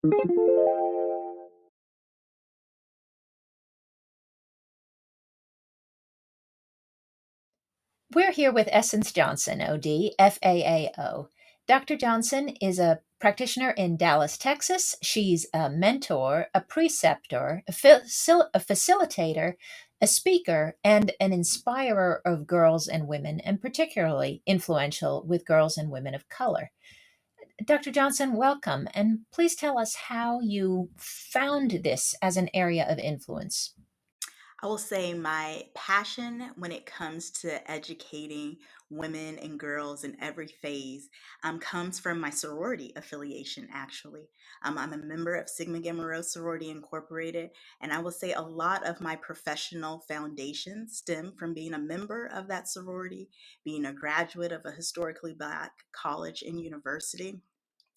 We're here with Essence Johnson, OD, FAAO. Dr. Johnson is a practitioner in Dallas, Texas. She's a mentor, a preceptor, a facilitator, a speaker, and an inspirer of girls and women, and particularly influential with girls and women of color. Dr. Johnson, welcome, and please tell us how you found this as an area of influence. I will say my passion when it comes to educating women and girls in every phase comes from my sorority affiliation, actually. I'm a member of Sigma Gamma Rho Sorority Incorporated, and I will say a lot of my professional foundation stem from being a member of that sorority, being a graduate of a historically Black college and university,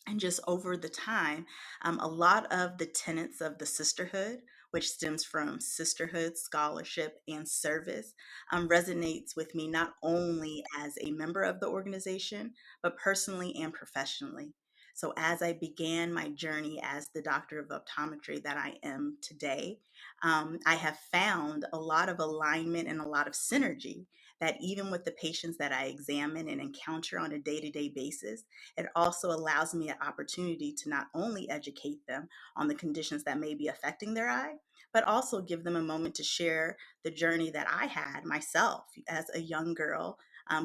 and just over the time, a lot of the tenets of the sisterhood, which stems from sisterhood, scholarship, and service, resonates with me not only as a member of the organization, but personally and professionally. So, as I began my journey as the doctor of optometry that I am today, I have found a lot of alignment and a lot of synergy that even with the patients that I examine and encounter on a day to day basis, it also allows me an opportunity to not only educate them on the conditions that may be affecting their eye, but also give them a moment to share the journey that I had myself as a young girl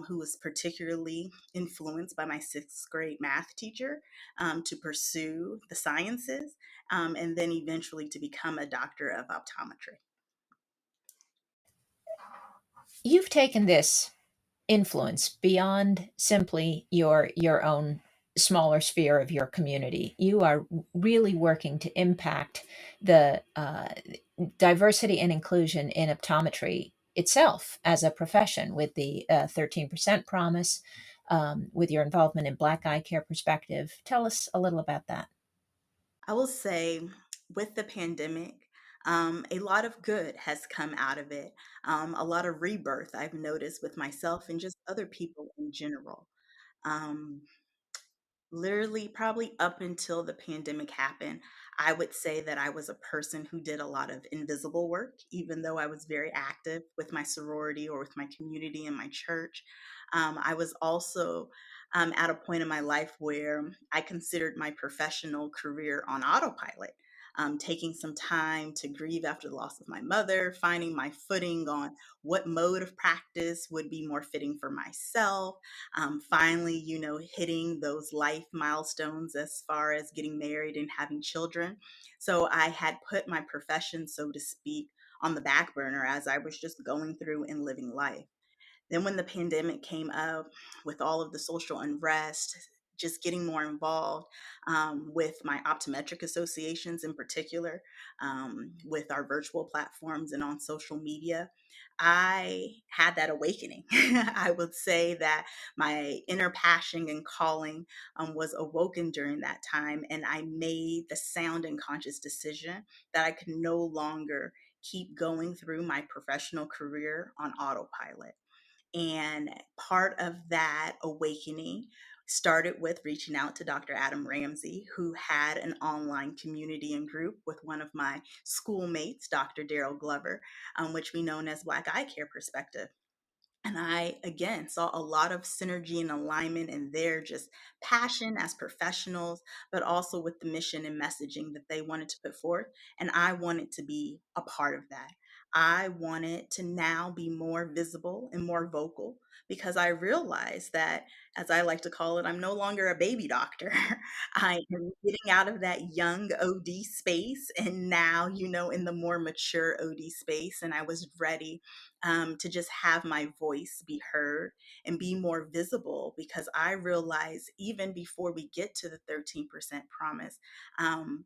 who was particularly influenced by my sixth grade math teacher to pursue the sciences and then eventually to become a doctor of optometry. You've taken this influence beyond simply your own smaller sphere of your community. You are really working to impact the diversity and inclusion in optometry itself as a profession with the 13% promise, with your involvement in Black Eye Care Perspective. Tell us a little about that. I will say with the pandemic, a lot of good has come out of it. A lot of rebirth I've noticed with myself and just other people in general. Um, Literally, probably up until the pandemic happened, I would say that I was a person who did a lot of invisible work, even though I was very active with my sorority or with my community and my church. I was also at a point in my life where I considered my professional career on autopilot. Taking some time to grieve after the loss of my mother, finding my footing on what mode of practice would be more fitting for myself, finally, hitting those life milestones as far as getting married and having children. So I had put my profession, so to speak, on the back burner as I was just going through and living life. Then, when the pandemic came up with all of the social unrest, just getting more involved with my optometric associations in particular, with our virtual platforms and on social media, I had that awakening. I would say that my inner passion and calling was awoken during that time, and I made the sound and conscious decision that I could no longer keep going through my professional career on autopilot. And part of that awakening started with reaching out to Dr. Adam Ramsey, who had an online community and group with one of my schoolmates, Dr. Daryl Glover, which we know as Black Eye Care Perspective. And I, again, saw a lot of synergy and alignment in their just passion as professionals, but also with the mission and messaging that they wanted to put forth. And I wanted to be a part of that. I wanted to now be more visible and more vocal because I realized that, as I like to call it, I'm no longer a baby doctor. I am getting out of that young OD space and now, in the more mature OD space. And I was ready to just have my voice be heard and be more visible because I realized even before we get to the 13% promise, um,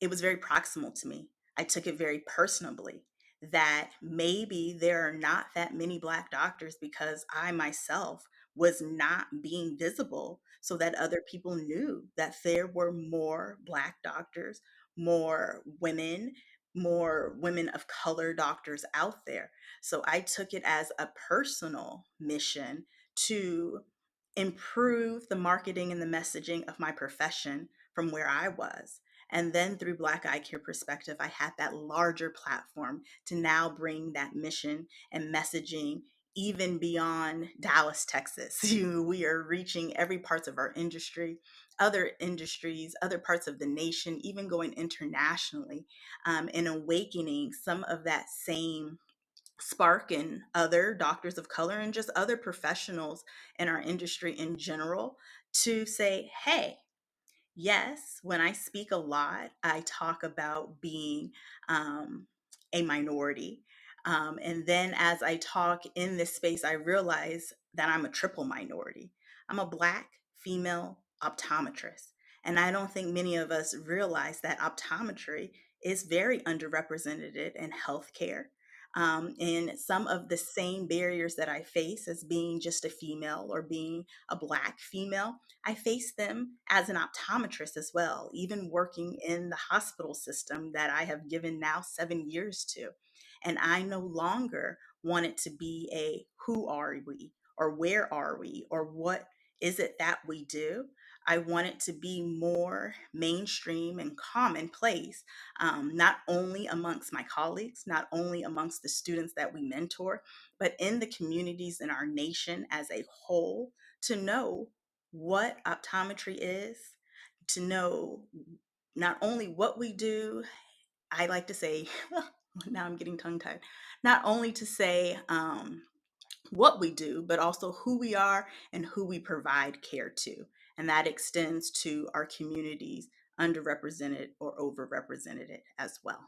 it was very proximal to me. I took it very personally that maybe there are not that many Black doctors because I myself was not being visible so that other people knew that there were more Black doctors, more women of color doctors out there. So I took it as a personal mission to improve the marketing and the messaging of my profession from where I was. And then through Black Eye Care Perspective, I had that larger platform to now bring that mission and messaging even beyond Dallas, Texas. We are reaching every parts of our industry, other industries, other parts of the nation, even going internationally, and awakening some of that same spark in other doctors of color and just other professionals in our industry in general to say, hey, yes, when I speak a lot, I talk about being a minority. And then as I talk in this space, I realize that I'm a triple minority. I'm a Black female optometrist. And I don't think many of us realize that optometry is very underrepresented in healthcare. And some of the same barriers that I face as being just a female or being a Black female, I face them as an optometrist as well, even working in the hospital system that I have given now 7 years to. And I no longer want it to be a who are we or where are we or what is it that we do. I want it to be more mainstream and commonplace, not only amongst my colleagues, not only amongst the students that we mentor, but in the communities in our nation as a whole, to know what optometry is, to know not only what we do, I like to say, now I'm getting tongue tied, not only to say what we do, but also who we are and who we provide care to. And that extends to our communities, underrepresented or overrepresented as well.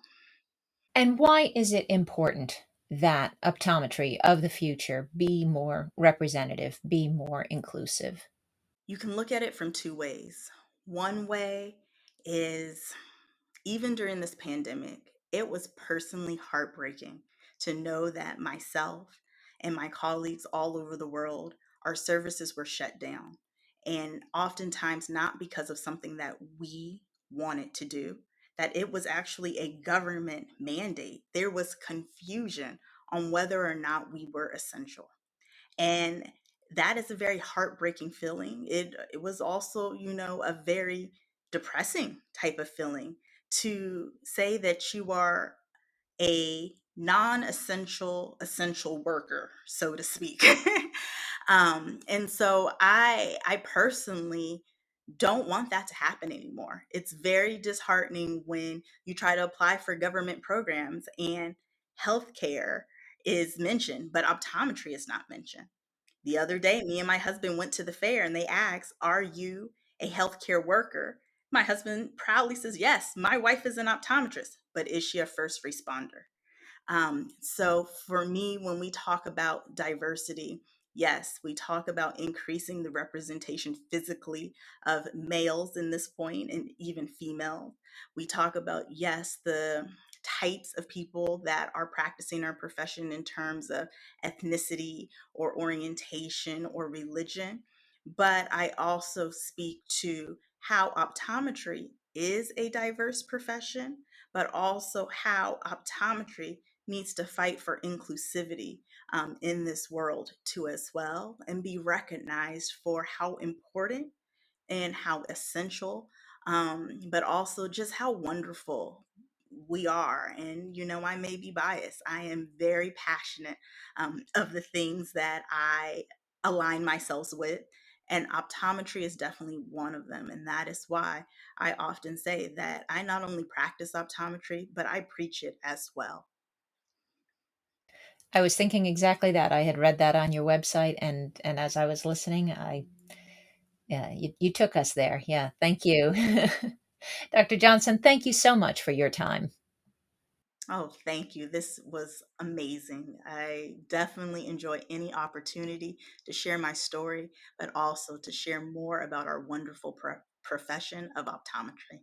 And why is it important that optometry of the future be more representative, be more inclusive? You can look at it from two ways. One way is even during this pandemic, it was personally heartbreaking to know that myself and my colleagues all over the world, our services were shut down. And oftentimes, not because of something that we wanted to do, that it was actually a government mandate. There was confusion on whether or not we were essential. And that is a very heartbreaking feeling. It was also, a very depressing type of feeling to say that you are a non-essential essential worker, so to speak. And so I personally don't want that to happen anymore. It's very disheartening when you try to apply for government programs and healthcare is mentioned, but optometry is not mentioned. The other day, me and my husband went to the fair and they asked, are you a healthcare worker? My husband proudly says, yes, my wife is an optometrist, but is she a first responder? So for me, when we talk about diversity, yes, we talk about increasing the representation physically of males in this point and even female. We talk about, yes, the types of people that are practicing our profession in terms of ethnicity or orientation or religion. But I also speak to how optometry is a diverse profession, but also how optometry needs to fight for inclusivity in this world too as well, and be recognized for how important and how essential, but also just how wonderful we are. And, I may be biased. I am very passionate of the things that I align myself with. And optometry is definitely one of them. And that is why I often say that I not only practice optometry, but I preach it as well. I was thinking exactly that. I had read that on your website, and as I was listening, I yeah, you took us there. Yeah, thank you. Dr. Johnson, thank you so much for your time. Oh, thank you. This was amazing. I definitely enjoy any opportunity to share my story, but also to share more about our wonderful profession of optometry.